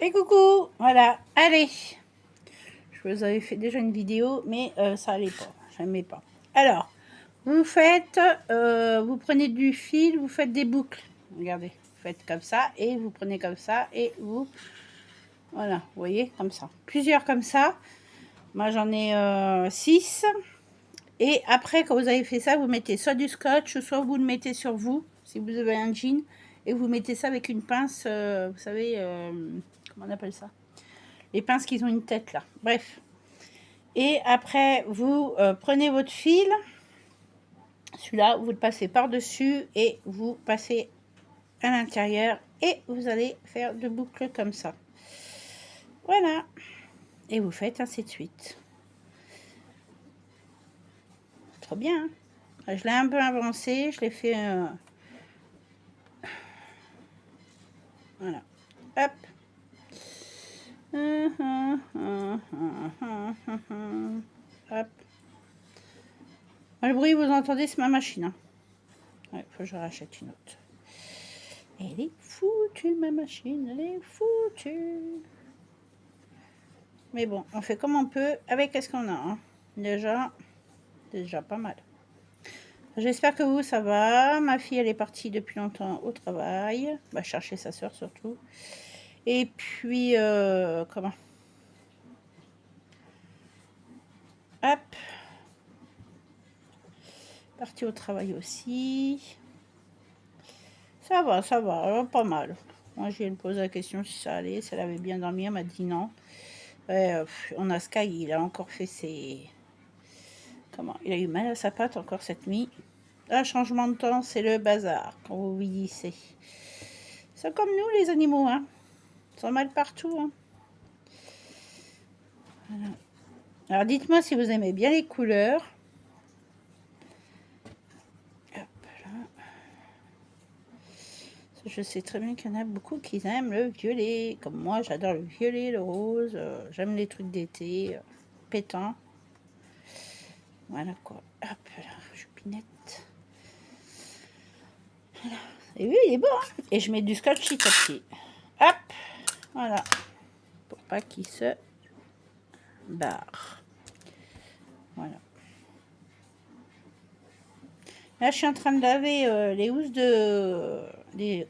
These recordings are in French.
Et coucou, voilà, allez. Je vous avais fait déjà une vidéo, mais ça allait pas, j'aimais pas. Alors, vous faites, vous prenez du fil, vous faites des boucles. Regardez, vous faites comme ça, et vous prenez comme ça, et vous, voilà, vous voyez, comme ça. Plusieurs comme ça. Moi, j'en ai 6. Et après, quand vous avez fait ça, vous mettez soit du scotch, soit vous le mettez sur vous, si vous avez un jean, et vous mettez ça avec une pince, vous savez, comment on appelle ça? Les pinces qui ont une tête, là. Bref. Et après, vous prenez votre fil, celui-là, vous le passez par-dessus et vous passez à l'intérieur et vous allez faire deux boucles comme ça. Voilà. Et vous faites ainsi de suite. Trop bien, hein? Je l'ai un peu avancé, je l'ai fait... Voilà. Hop. Hop. Le bruit, vous entendez, c'est ma machine. Hein. Ouais, faut que je rachète une autre. Elle est foutue, ma machine, elle est foutue. Mais bon, on fait comme on peut avec ce qu'on a. Hein. Déjà pas mal. J'espère que vous, ça va. Ma fille, elle est partie depuis longtemps au travail. Va chercher sa soeur surtout. Et puis, comment? Hop. Partie au travail aussi. Ça va, pas mal. Moi, j'ai posé la question si ça allait, si elle avait bien dormi. Elle m'a dit non. On a Sky, il a encore fait ses... Comment? Il a eu mal à sa patte encore cette nuit. Un changement de temps, c'est le bazar, quand vous vieillissez. C'est comme nous, les animaux, hein. Ils sont mal partout, hein. Voilà. Alors, dites-moi si vous aimez bien les couleurs. Hop là. Je sais très bien qu'il y en a beaucoup qui aiment le violet. Comme moi, j'adore le violet, le rose. J'aime les trucs d'été, pétants. Voilà quoi. Hop là, choupinette. Voilà. Et oui, il est beau, hein. Et je mets du scotch petit à petit. Hop, voilà. Pour pas qu'il se barre. Voilà. Là, je suis en train de laver les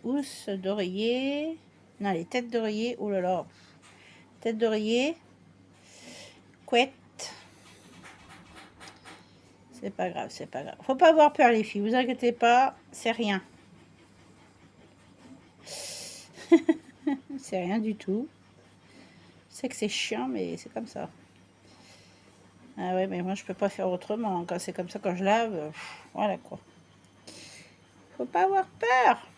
housses d'oreiller. Non, les têtes d'oreiller. Oh là là. Tête d'oreiller. Couette. C'est pas grave, c'est pas grave. Faut pas avoir peur, les filles. Vous inquiétez pas, c'est rien. C'est rien du tout. Je sais que c'est chiant, mais c'est comme ça. Ah ouais, mais moi, je peux pas faire autrement. Quand c'est comme ça, quand je lave, voilà quoi. Faut pas avoir peur.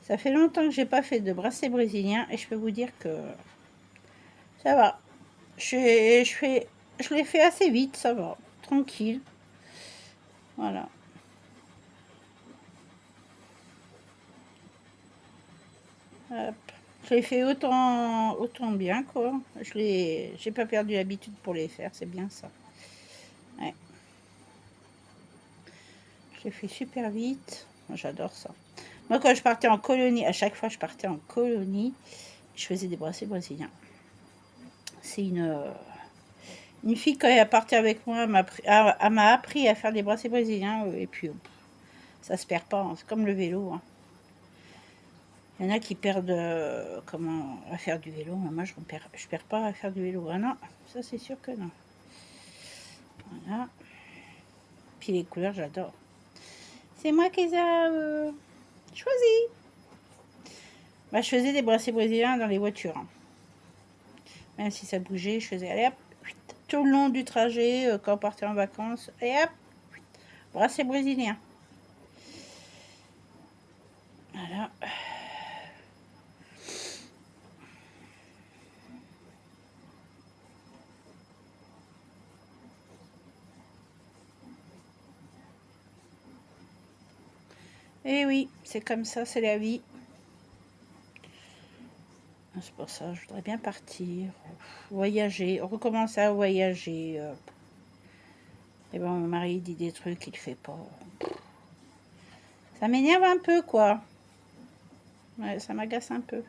Ça fait longtemps que j'ai pas fait de bracelet brésilien et je peux vous dire que ça va. Je l'ai fait assez vite, ça va. Tranquille. Voilà. Hop. Je l'ai fait autant bien, quoi. J'ai pas perdu l'habitude pour les faire, c'est bien ça. Ouais. Je l'ai fait super vite. J'adore ça. Moi, quand je partais en colonie, à chaque fois je partais en colonie, je faisais des bracelets brésiliens. C'est une fille, quand elle partait avec moi, elle m'a appris à faire des bracelets brésiliens. Et puis, ça se perd pas. Hein. C'est comme le vélo. Hein. Il y en a qui perdent comment à faire du vélo. Moi, je perds pas à faire du vélo. Ah non, ça c'est sûr que non. Voilà. Puis les couleurs, j'adore. C'est moi qui les ai choisis. Bah, je faisais des bracelets brésiliens dans les voitures. Hein. Même si ça bougeait, je faisais allez hop, tout le long du trajet, quand on partait en vacances, et hop, bracelet brésilien. Voilà. Et oui, c'est comme ça, c'est la vie. C'est pour ça, je voudrais bien partir, voyager, recommencer à voyager. Et bon, mon mari dit des trucs qu'il ne fait pas. Ça m'énerve un peu, quoi. Ouais, ça m'agace un peu.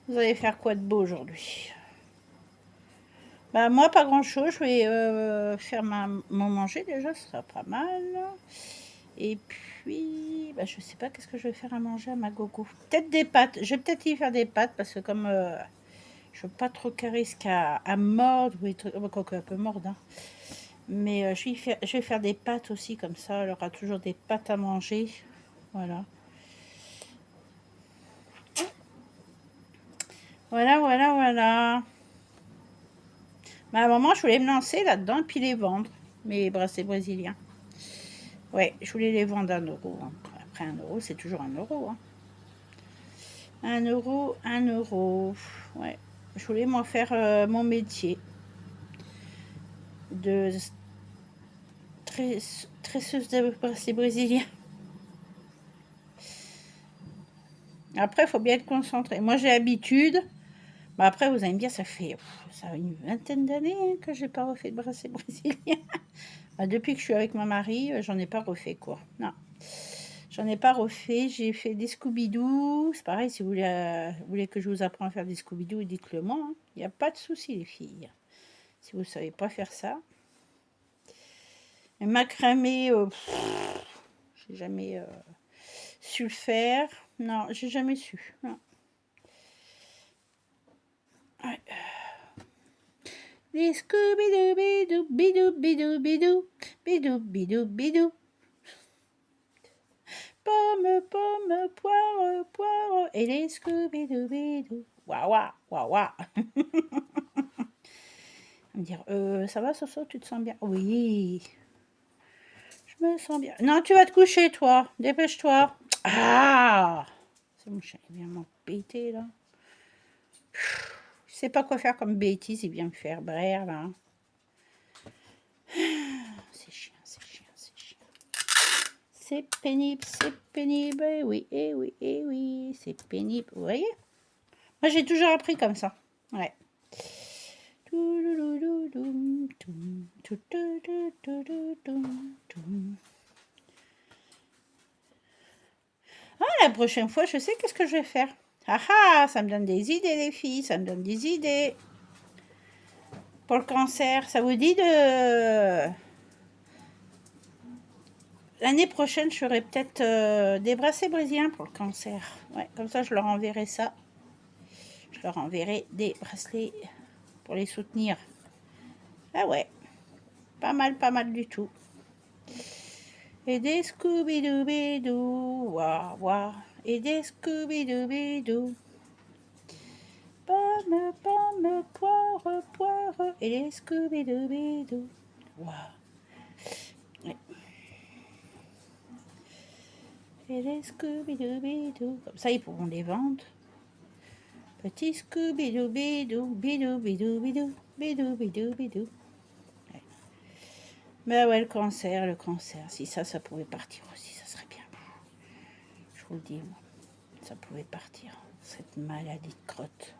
Vous allez faire quoi de beau aujourd'hui? Bah moi pas grand chose, je vais faire mon manger déjà, ce sera pas mal. Et puis, bah, je sais pas qu'est-ce que je vais faire à manger à ma gogo. Peut-être des pâtes, je vais peut-être y faire des pâtes parce que comme je veux pas trop qu'elle risque à mordre ou des trucs, quoique un peu mordre, hein. Mais je vais faire des pâtes aussi comme ça, elle aura toujours des pâtes à manger. Voilà. Voilà, voilà, voilà. Mais à un moment, je voulais me lancer là-dedans et puis les vendre, mes bracelets brésiliens. Ouais, je voulais les vendre à 1 euro. Hein. Après 1 euro, c'est toujours 1 euro. Hein. 1 euro, 1 euro. Ouais, je voulais m'en faire mon métier de tresseuse de bracelets brésiliens. Après, il faut bien être concentré. Moi, j'ai l'habitude. Bah après, vous allez me dire, ça fait une vingtaine d'années hein, que j'ai pas refait de bracelet brésilien. Bah, depuis que je suis avec mon mari, j'en ai pas refait, quoi. Non, j'en ai pas refait. J'ai fait des Scooby-Doo. C'est pareil, si vous voulez que je vous apprenne à faire des Scooby-Doo, dites-le moi. Hein. Il n'y a pas de souci, les filles. Si vous savez pas faire ça. Mais macramé, j'ai jamais su le faire. Non, j'ai jamais su. Non. Ouais. Les Scooby-Doo, bidou, bidou, bidou, bidou, bidou, bidou, bidou. Pomme, pomme, poire, poire, et les Scooby-Doo, bidou. Waouh, waouh, waouh, waouh. Me dire, ça va, Soso, tu te sens bien? Oui, je me sens bien. Non, tu vas te coucher, toi. Dépêche-toi. Ah, c'est mon chien, il vient m'embêter, là. Je sais pas quoi faire comme bêtise, il vient me faire brère, là. C'est chiant, c'est chiant, c'est chiant. C'est pénible, eh oui, eh oui, eh oui, c'est pénible, vous voyez? Moi, j'ai toujours appris comme ça, ouais. Ah, la prochaine fois, je sais qu'est-ce que je vais faire. Ah ah, ça me donne des idées, les filles, ça me donne des idées. Pour le cancer, ça vous dit de... L'année prochaine, je ferai peut-être des bracelets brésiliens pour le cancer. Ouais, comme ça, je leur enverrai ça. Je leur enverrai des bracelets pour les soutenir. Ah ouais, pas mal du tout. Et des Scooby-Doo-Bidoo, waouh, waouh. Et des Scooby-Doo-Bidoo. Pomme, pomme, poire, poire. Et des Scooby-Doo-Bidoo. Waouh. Ouais. Et des Scooby-Doo-Bidoo. Comme ça, ils pourront les vendre. Petit Scooby-Doo-Bidoo, bidou, bidou, bidou, bidou, bidou, bidou. Ouais. Mais ouais, le cancer, si ça pouvait partir aussi, ça serait bien. Je vous le dis, moi, ça pouvait partir, cette maladie de crotte.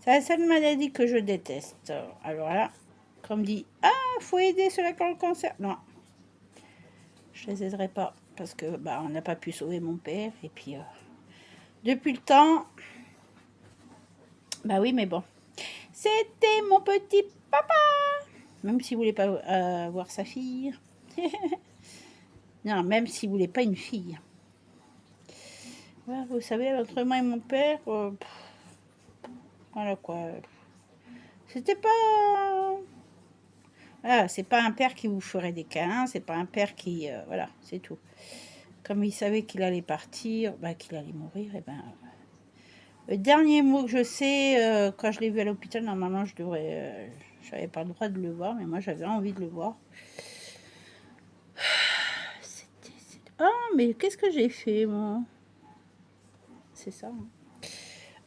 C'est la seule maladie que je déteste. Alors là, comme dit, faut aider ceux-là qui ont le cancer. Non, je les aiderai pas parce que on n'a pas pu sauver mon père et puis depuis le temps, bah oui, mais bon, c'était mon petit papa. Même s'il voulait pas voir sa fille. Non, même s'il voulait pas une fille. Ouais, vous savez, entre moi et mon père, voilà quoi. C'était pas... Voilà, c'est pas un père qui vous ferait des câlins, c'est pas un père qui... voilà, c'est tout. Comme il savait qu'il allait partir, qu'il allait mourir, et le dernier mot que je sais, quand je l'ai vu à l'hôpital, normalement je devrais... j'avais pas le droit de le voir, mais moi j'avais envie de le voir. Oh, mais qu'est-ce que j'ai fait, moi? C'est ça. Hein.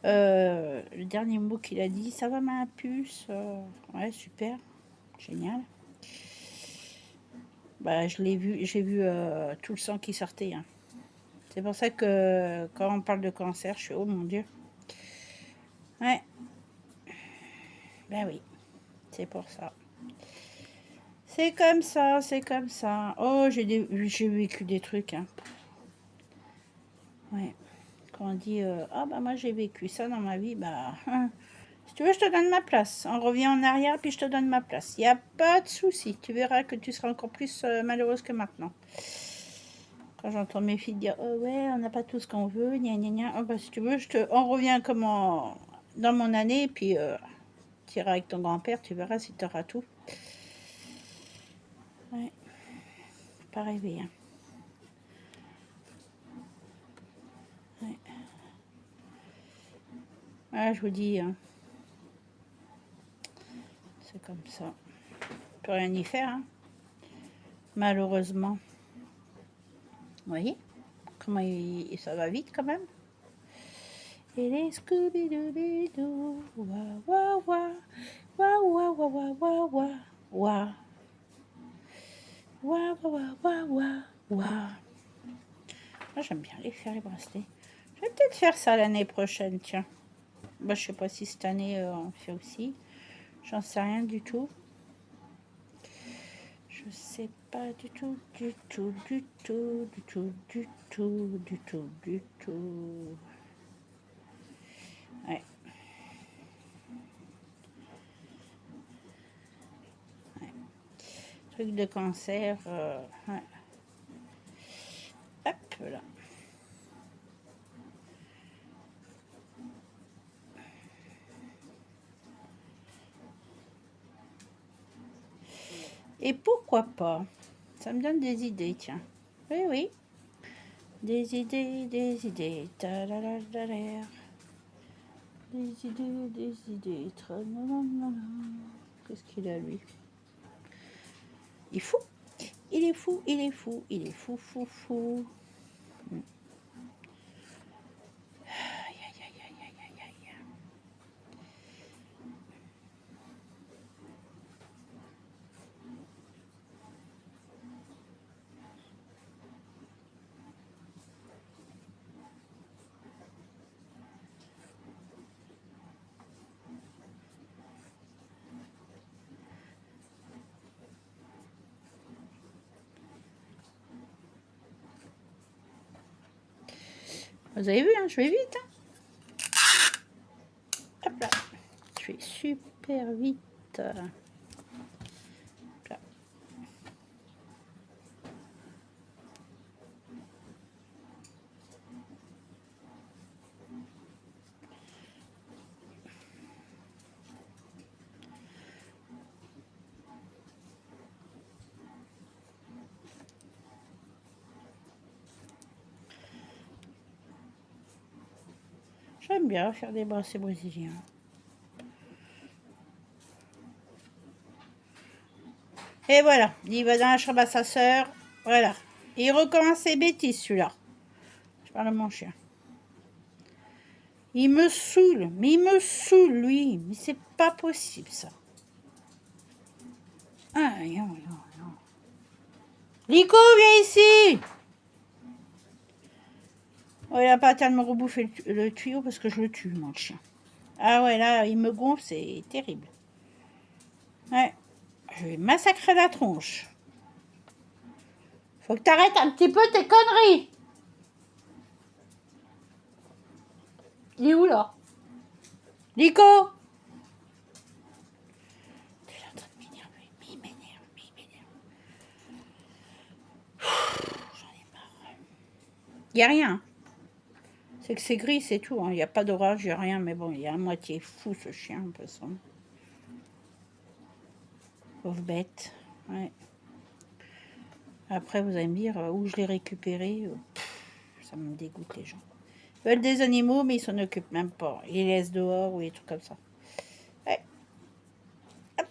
Le dernier mot qu'il a dit, ça va ma puce? Ouais, super. Génial. Bah, je l'ai vu, j'ai vu tout le sang qui sortait. Hein. C'est pour ça que quand on parle de cancer, je suis oh mon Dieu. Ouais. Ben oui, c'est pour ça. C'est comme ça, c'est comme ça. Oh, j'ai vécu des trucs. Hein. Ouais. Quand on dit ah bah moi j'ai vécu ça dans ma vie, bah si tu veux je te donne ma place. On revient en arrière puis je te donne ma place. Il n'y a pas de souci. Tu verras que tu seras encore plus malheureuse que maintenant. Quand j'entends mes filles dire oh ouais on n'a pas tout ce qu'on veut, gna gna gna. Oh, bah si tu veux on revient comme dans mon année puis tu iras avec ton grand-père, tu verras si tu auras tout. Ouais. Pas rêver. Hein. Ouais. Ah, je vous dis, hein. C'est comme ça. On peut rien y faire, hein. Malheureusement. Vous voyez comment ça va vite quand même. Et les Scooby-Dooby-Doo, wa wa wa, wa wa wa wa wa wa, wa wa wa wa wa wa. Moi j'aime bien les faire les bracelets. Je vais peut-être faire ça l'année prochaine, tiens. Bah, je sais pas si cette année on fait aussi. J'en sais rien du tout. Je sais pas du tout, du tout, du tout, du tout, du tout, du tout, du tout. Ouais. Ouais. Truc de cancer. Ouais. Hop là. Et pourquoi pas? Ça me donne des idées, tiens. Oui, oui. Des idées, des idées. Des idées, des idées. Qu'est-ce qu'il a, lui? Il est fou. Il est fou, il est fou, il est fou, fou, fou. Aïe, aïe, aïe, aïe, aïe, aïe. Vous avez vu, hein, je vais vite. Hein. Hop là. Je vais super vite. Là. J'aime bien faire des bracelets brésiliens. Et voilà, il va dans la chambre à sa sœur. Voilà. Et il recommence ses bêtises, celui-là. Je parle à mon chien. Il me saoule. Mais il me saoule, lui. Mais c'est pas possible, ça. Ah, non, non, non. Lico, viens ici. Oh, il a pas à me rebouffer le tuyau parce que je le tue, mon chien. Ah ouais, là, il me gonfle, c'est terrible. Ouais. Je vais massacrer la tronche. Faut que t'arrêtes un petit peu tes conneries. Il est où, là? Nico? Tu es en train de m'énerver. Mais il m'énerve. J'en ai marre. Il n'y a rien. C'est que c'est gris, c'est tout. Il n'y a pas d'orage, il n'y a rien. Mais bon, il est à moitié fou, ce chien, un peu ça. Pauvre bête. Ouais. Après, vous allez me dire où je l'ai récupéré. Ça me dégoûte, les gens. Ils veulent des animaux, mais ils s'en occupent même pas. Ils les laissent dehors ou des trucs comme ça. Ouais. Hop.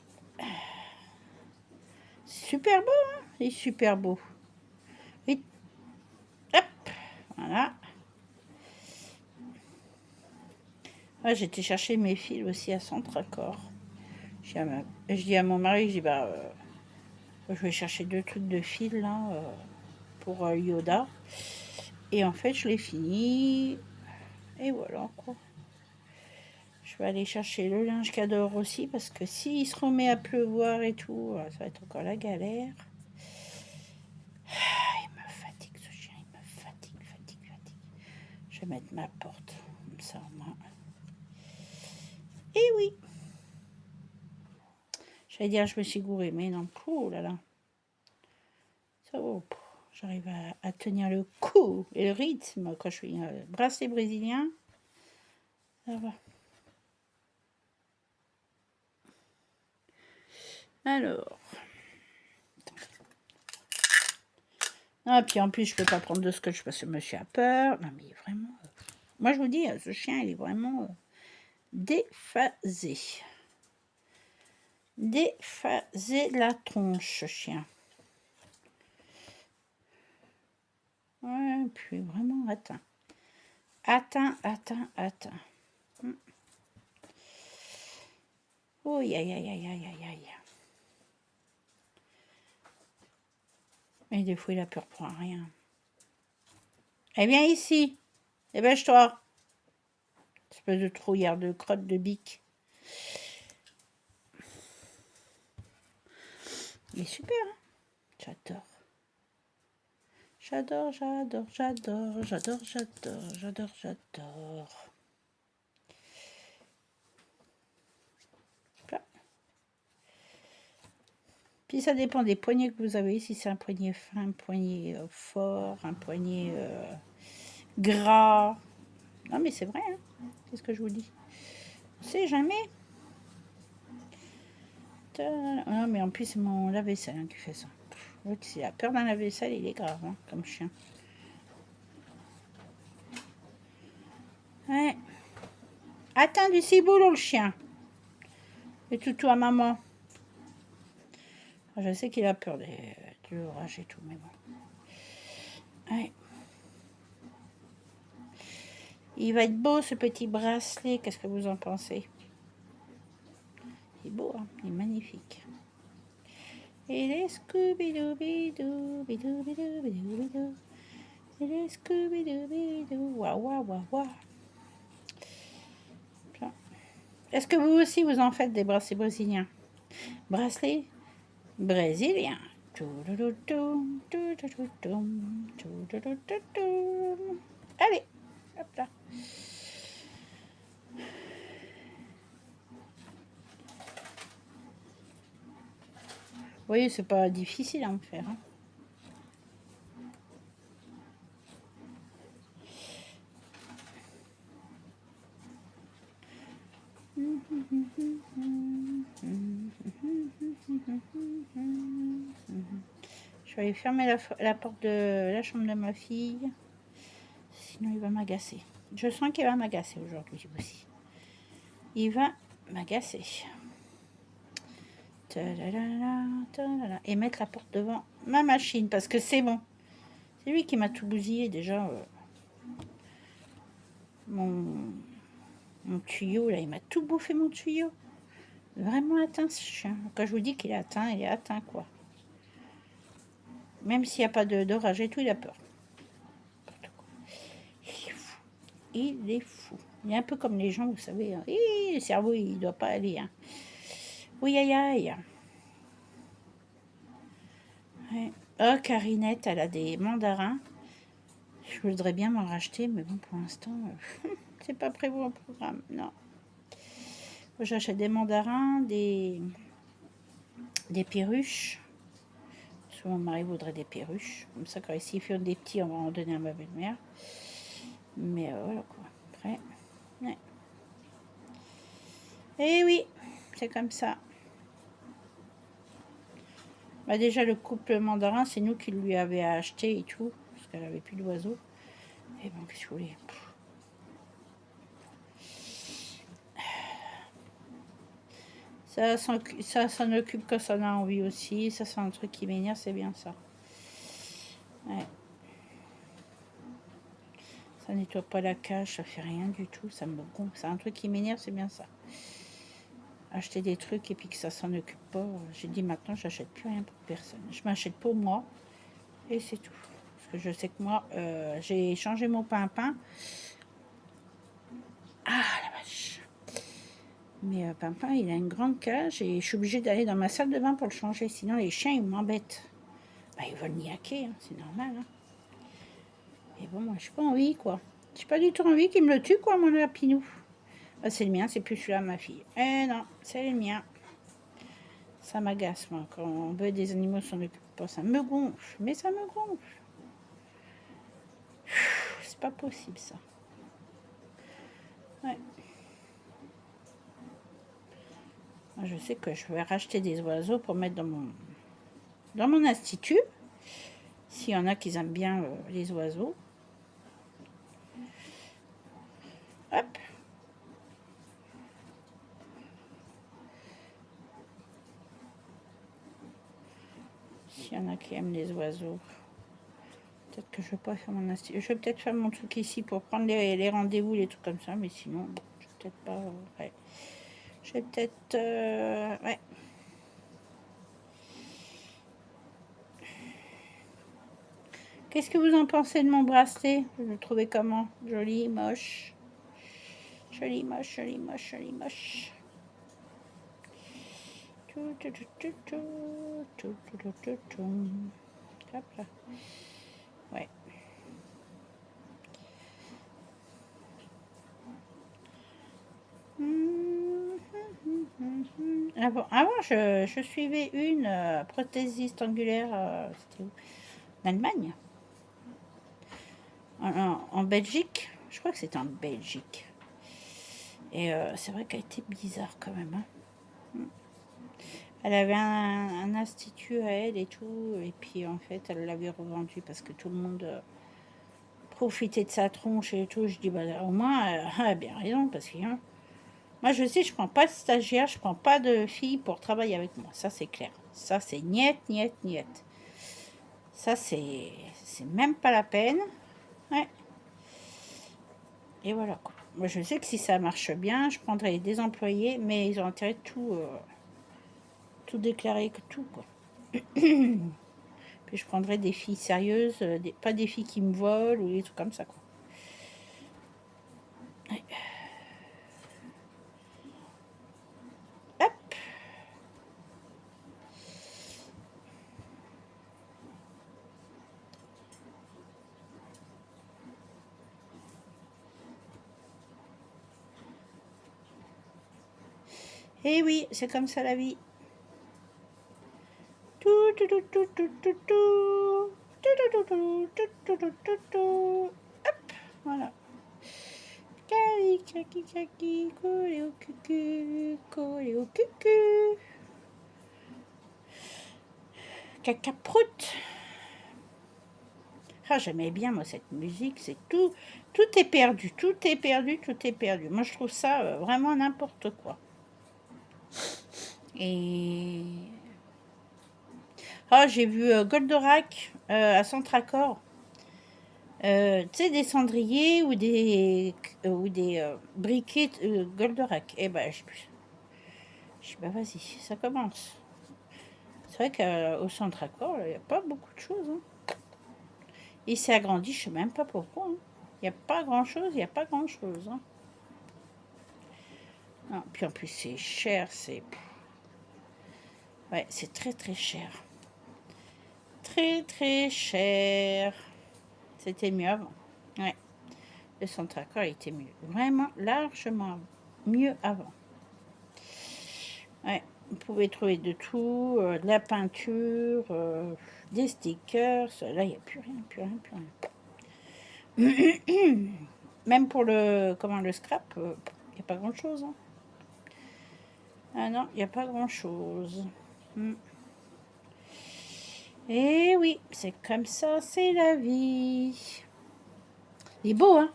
Super beau, hein? Il est super beau. Et... Hop. Voilà. Ouais, j'étais chercher mes fils aussi à Centre-Accord. Je dis à mon mari, je dis, bah, je vais chercher 2 trucs de fil, là, pour Yoda. Et en fait, je l'ai fini. Et voilà, quoi. Je vais aller chercher le linge Cador aussi, parce que s'il se remet à pleuvoir et tout, ça va être encore la galère. Il me fatigue, ce chien, il me fatigue. Je vais mettre ma porte, comme ça, au moins. Et oui. J'allais dire, je me suis gourée, mais non. Oh là là. Ça va. J'arrive à tenir le coup et le rythme quand je suis bracelet brésilien. Ça va. Alors. Ah, puis en plus, je peux pas prendre de scotch parce que monsieur a peur. Non, mais vraiment. Moi, je vous dis, ce chien, il est vraiment déphasé. Déphasé la tronche, ce chien. Ouais, puis vraiment atteint. Atteint. Oh, aïe. Mais des fois, il a peur pour rien. Eh bien, ici. Dépêche-toi. Espèce de trouillard de crotte de bique. Il est super, hein. J'adore. Puis ça dépend des poignets que vous avez. Si c'est un poignet fin, un poignet fort, un poignet gras. Non mais c'est vrai, hein. C'est ce que je vous dis. On sait jamais. Non mais en plus c'est mon lave-vaisselle qui fait ça. S'il a peur d'un lave-vaisselle, il est grave, hein, comme chien. Ouais. Atteint du ciboulot le chien. Et toutou à maman. Je sais qu'il a peur de l'orage et tout, mais bon. Ouais. Il va être beau ce petit bracelet. Qu'est-ce que vous en pensez? Il est beau, hein, il est magnifique. Il est Scooby-Doo, bidou. Il est Scooby-Doo. Waouh. Est-ce que vous aussi vous en faites des bracelets brésiliens? Bracelets brésiliens. Allez, hop là. Vous voyez, c'est pas difficile à en faire. Hein. Je vais aller fermer la porte de la chambre de ma fille. Sinon, il va m'agacer. Je sens qu'il va m'agacer aujourd'hui aussi. Il va m'agacer. Et mettre la porte devant ma machine parce que c'est bon. C'est lui qui m'a tout bousillé déjà. Mon tuyau, là, il m'a tout bouffé mon tuyau. Vraiment atteint ce chien. Quand je vous dis qu'il est atteint, il est atteint quoi. Même s'il n'y a pas d'orage et tout, il a peur. Il est fou. Il est un peu comme les gens, vous savez. Hein. Le cerveau, il ne doit pas aller. Hein. Oui, aïe. Ouais. Oh, Carinette, elle a des mandarins. Je voudrais bien m'en racheter, mais bon, pour l'instant, c'est pas prévu au programme. Non. J'achète des mandarins, des perruches. Souvent, mon mari voudrait des perruches. Comme ça, quand ils font des petits, on va en donner à ma belle-mère. Mais voilà quoi. Après, ouais. Eh oui, c'est comme ça. Bah déjà, le couple mandarin, c'est nous qui lui avions acheté et tout. Parce qu'elle avait plus d'oiseaux. Et bon, qu'est-ce que vous voulez? Ça s'en occupe quand ça en a envie aussi. Ça, c'est un truc qui m'énerve, c'est bien ça. Ouais. Ça nettoie pas la cage, ça fait rien du tout. Ça me gonfle. C'est un truc qui m'énerve, c'est bien ça. acheter des trucs et puis que ça s'en occupe pas. J'ai dit maintenant, j'achète plus rien pour personne. Je m'achète pour moi et c'est tout. Parce que je sais que moi, j'ai changé mon Pimpin. Ah la vache! Mais Pimpin, il a une grande cage et je suis obligée d'aller dans ma salle de bain pour le changer. Sinon, les chiens, ils m'embêtent. Bah, ils veulent niaquer, hein, c'est normal. Hein. Et bon, moi, j'ai pas envie, quoi. J'ai pas du tout envie qu'il me le tue, quoi, mon lapinou. Ah, c'est le mien, c'est plus celui-là, ma fille. Eh non, c'est le mien. Ça m'agace, moi. Quand on veut des animaux s'en occupe pas, ça me gonfle. Mais ça me gonfle. C'est pas possible, ça. Ouais. Moi, je sais que je vais racheter des oiseaux pour mettre dans mon institut. S'il y en a qui aiment bien les oiseaux. Hop. S'il y en a qui aiment les oiseaux. Peut-être que je vais pas faire mon institut. Je vais peut-être faire mon truc ici pour prendre les rendez-vous, les trucs comme ça. Mais sinon, je vais peut-être pas... ouais. Je vais peut-être... ouais. Qu'est-ce que vous en pensez de mon bracelet? Vous le trouvez comment? Joli, moche. Joli, moche, joli, moche, joli, moche. Hop là. Ouais. Avant je suivais une prothésiste angulaire, c'était où? En Allemagne. En Belgique. Je crois que c'était en Belgique. Et c'est vrai qu'elle était bizarre quand même. Hein. Elle avait un institut à elle et tout. Et puis en fait, elle l'avait revendu parce que tout le monde profitait de sa tronche et tout. Je dis, bah, au moins, elle a bien raison. Parce que moi, je sais, je prends pas de stagiaire, je prends pas de fille pour travailler avec moi. Ça, c'est clair. Ça, c'est niet, niet, niet. Ça, c'est même pas la peine. Ouais. Et voilà, quoi. Moi, je sais que si ça marche bien, je prendrai des employés, mais ils ont intérêt de tout déclarer, que tout, quoi. Puis je prendrai des filles sérieuses, pas des filles qui me volent ou des trucs comme ça, quoi. Ouais. Hop. Eh oui, c'est comme ça la vie. Tout, tout, tout, tout, tout, tout, tout. Hop, voilà. Cali, caki, caki, collé au cucu, collé au cucu. Caca prout. Ah, j'aimais bien, moi, cette musique. C'est tout. Tout est perdu, tout est perdu, tout est perdu. Moi, je trouve ça vraiment n'importe quoi. Et... ah, j'ai vu Goldorak à Centracor. Tu sais, des cendriers ou des briquets Goldorak. Eh ben, je dis, bah vas-y, ça commence. C'est vrai qu'au Centracor, il n'y a pas beaucoup de choses. Hein. Il s'est agrandi, je ne sais même pas pourquoi. Hein. Il n'y a pas grand-chose, il n'y a pas grand-chose. Hein. Non, puis en plus, c'est cher, c'est... ouais, c'est très très cher. Très très cher. C'était mieux avant. Ouais. Le Centracor était mieux. Vraiment largement mieux avant. Ouais. Vous pouvez trouver de tout, de la peinture, des stickers. Là, il n'y a plus rien, plus rien, plus rien. Même pour le scrap, il n'y a pas grand-chose. Hein. Ah non, il n'y a pas grand-chose. Et oui, c'est comme ça, c'est la vie. Il est beau, hein?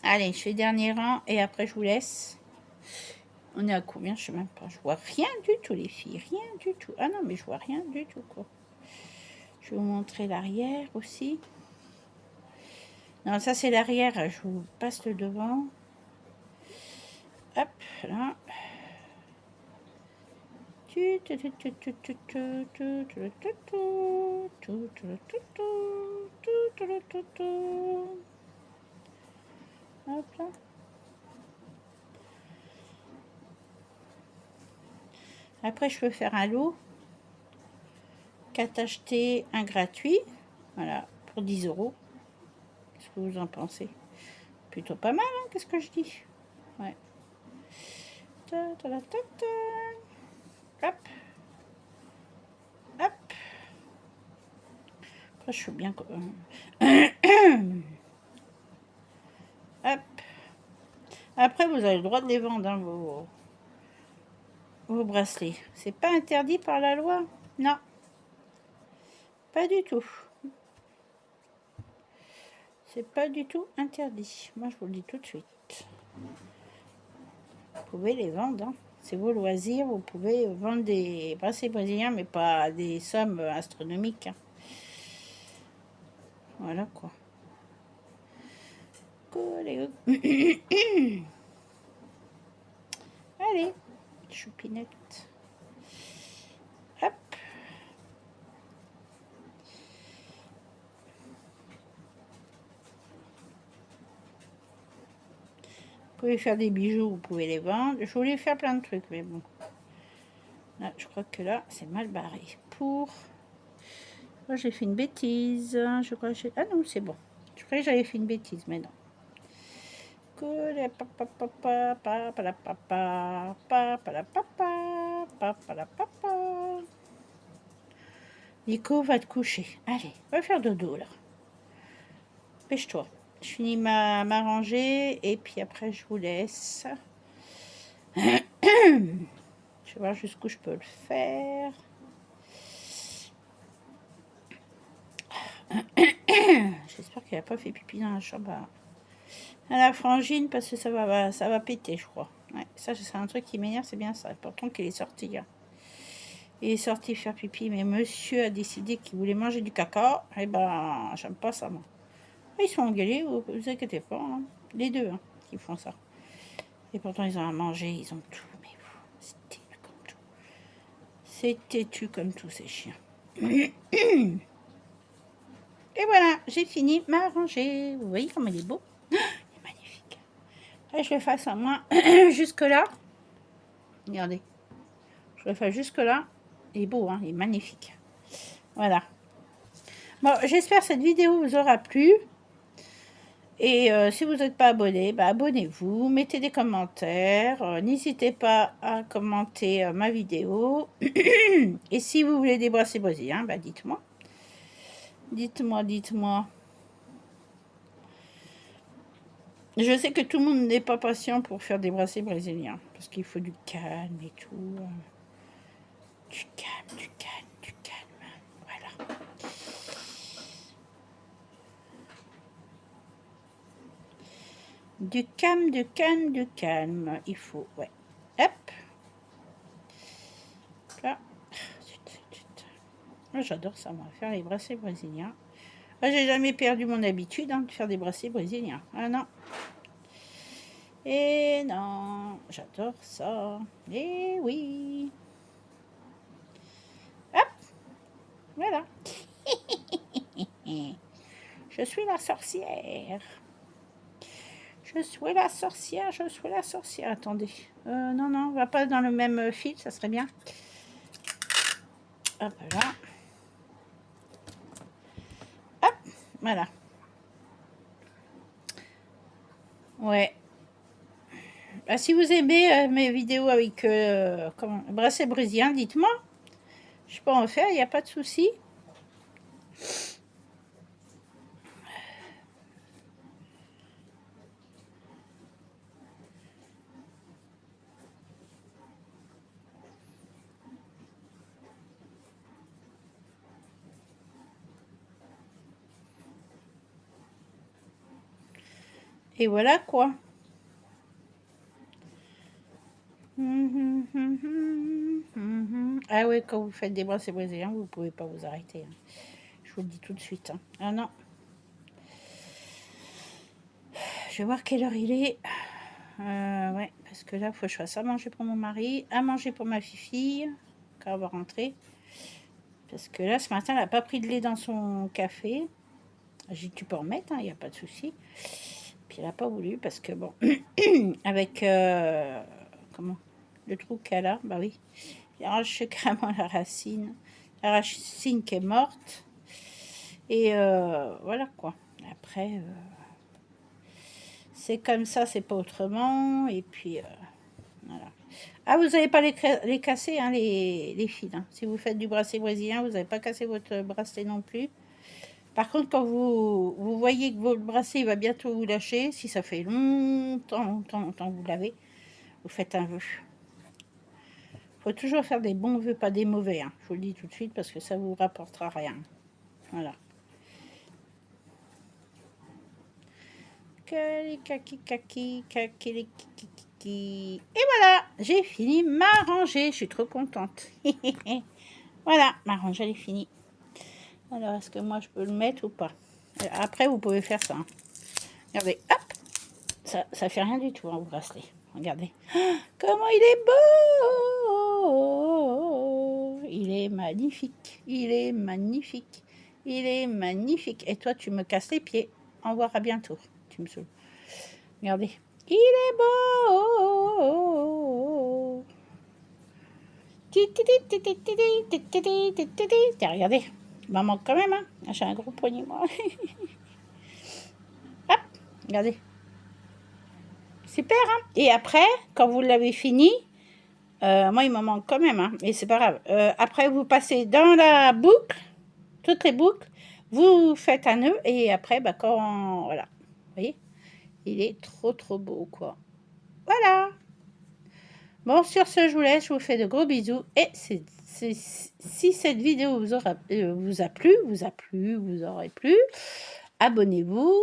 Allez, je fais dernier rang et après je vous laisse. On est à combien? Je sais même pas. Je vois rien du tout, les filles. Rien du tout. Ah non, mais je vois rien du tout, quoi. Je vais vous montrer l'arrière aussi. Non, ça c'est l'arrière. Je vous passe le devant. Là. Hop là. Après, je peux faire un lot. 4 achetés, un gratuit. Voilà, pour 10 €. Qu'est-ce que vous en pensez? Plutôt pas mal, hein, qu'est-ce que je dis? Ouais. Hop. Hop. Après, je suis bien... Hop. Après, vous avez le droit de les vendre, hein, vos bracelets. C'est pas interdit par la loi? Non. Pas du tout. C'est pas du tout interdit. Moi, je vous le dis tout de suite. Vous pouvez les vendre, hein. C'est vos loisirs. Vous pouvez vendre des bracelets brésiliens, mais pas des sommes astronomiques, hein. Voilà, quoi. Allez, choupinette. Hop. Vous pouvez faire des bijoux, vous pouvez les vendre. Je voulais faire plein de trucs, mais bon. Là, je crois que là, c'est mal barré. Pour... Oh, j'ai fait une bêtise. Je crois que j'ai... Ah non, c'est bon. Je croyais que j'avais fait une bêtise, mais non. Nico va te coucher. Allez, va faire dodo, là. Pêche-toi. Je finis ma rangée et puis après, je vous laisse. Je vais voir jusqu'où je peux le faire. J'espère qu'il n'a pas fait pipi dans la chambre à la frangine parce que ça va péter, je crois. Ouais, ça, c'est un truc qui m'énerve, c'est bien ça. Pourtant qu'il est sorti. Hein. Il est sorti faire pipi, mais monsieur a décidé qu'il voulait manger du caca. Eh ben, j'aime pas ça, moi. Ils sont engueulés, vous inquiétez pas. Hein. Les deux, hein, qui font ça. Et pourtant, ils ont à manger, ils ont tout. Mais c'est têtu comme tout. C'est têtu comme tout, ces chiens. Et voilà, j'ai fini ma rangée. Vous voyez comme il est beau? Il est magnifique. Et je le fasse à moi jusque-là. Regardez. Je le fais jusque-là. Il est beau, hein, il est magnifique. Voilà. Bon, j'espère que cette vidéo vous aura plu. Et si vous n'êtes pas abonné, bah, abonnez-vous, mettez des commentaires. N'hésitez pas à commenter ma vidéo. Et si vous voulez des bracelets brésiliens, bah, dites-moi. Dites-moi. Je sais que tout le monde n'est pas patient pour faire des bracelets brésiliens. Parce qu'il faut du calme et tout. Du calme. Voilà. Du calme. Il faut, ouais. Hop. Là. J'adore ça, moi, faire les bracelets brésiliens. J'ai jamais perdu mon habitude de faire des bracelets brésiliens. Ah non. Et non, j'adore ça. Et oui. Hop. Voilà. Je suis la sorcière. Je suis la sorcière. Attendez. Non, on va pas dans le même fil, ça serait bien. Hop là. Hop, voilà. Ouais. Bah, si vous aimez mes vidéos avec bracelet brésilien, dites-moi. Je peux en faire, il n'y a pas de souci. Et voilà quoi. Ah ouais, quand vous faites des bracelets brésiliens, vous ne pouvez pas vous arrêter. Hein. Je vous le dis tout de suite. Hein. Ah non. Je vais voir quelle heure il est. Ouais, parce que là, il faut que je fasse à manger pour mon mari, à manger pour ma fille, quand elle va rentrer. Parce que là, ce matin, elle n'a pas pris de lait dans son café. J'ai dit, tu peux en mettre, il n'y a pas de souci. Puis elle n'a pas voulu parce que, bon, avec, comment, le trou qu'elle a, bah oui, il arrache carrément la racine. La racine qui est morte. Et voilà, quoi. Après, c'est comme ça, c'est pas autrement. Et puis, voilà. Ah, vous n'avez pas les casser, hein, les fils. Hein. Si vous faites du bracelet brésilien, vous n'avez pas cassé votre bracelet non plus. Par contre, quand vous voyez que votre bracelet va bientôt vous lâcher, si ça fait longtemps que vous l'avez, vous faites un vœu. Il faut toujours faire des bons vœux, pas des mauvais. Hein. Je vous le dis tout de suite parce que ça ne vous rapportera rien. Voilà. Et voilà, j'ai fini ma rangée. Je suis trop contente. Voilà, ma rangée est finie. Alors, est-ce que moi je peux le mettre ou pas? Après, vous pouvez faire ça. Hein. Regardez, hop, ça fait rien du tout, hein, au bracelet. Regardez. Oh, comment il est beau! Il est magnifique. Il est magnifique. Il est magnifique. Et toi, tu me casses les pieds. Au revoir, à bientôt. Tu me saoules. Regardez. Il est beau! Regardez. Il m'en manque quand même, hein. J'ai un gros poignet, moi. Hop, regardez. Super, hein. Et après, quand vous l'avez fini, moi, il m'en manque quand même, hein, mais c'est pas grave. Après, vous passez dans la boucle, toutes les boucles, vous faites un nœud, et après, bah, quand... Voilà. Vous voyez? Il est trop, trop beau, quoi. Voilà. Bon, sur ce, je vous laisse. Je vous fais de gros bisous. Et si cette vidéo vous a plu, vous aurez plu, abonnez-vous,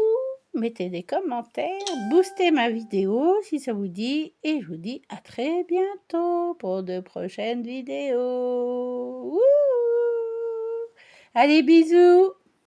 mettez des commentaires, boostez ma vidéo si ça vous dit. Et je vous dis à très bientôt pour de prochaines vidéos. Wouhou! Allez, bisous!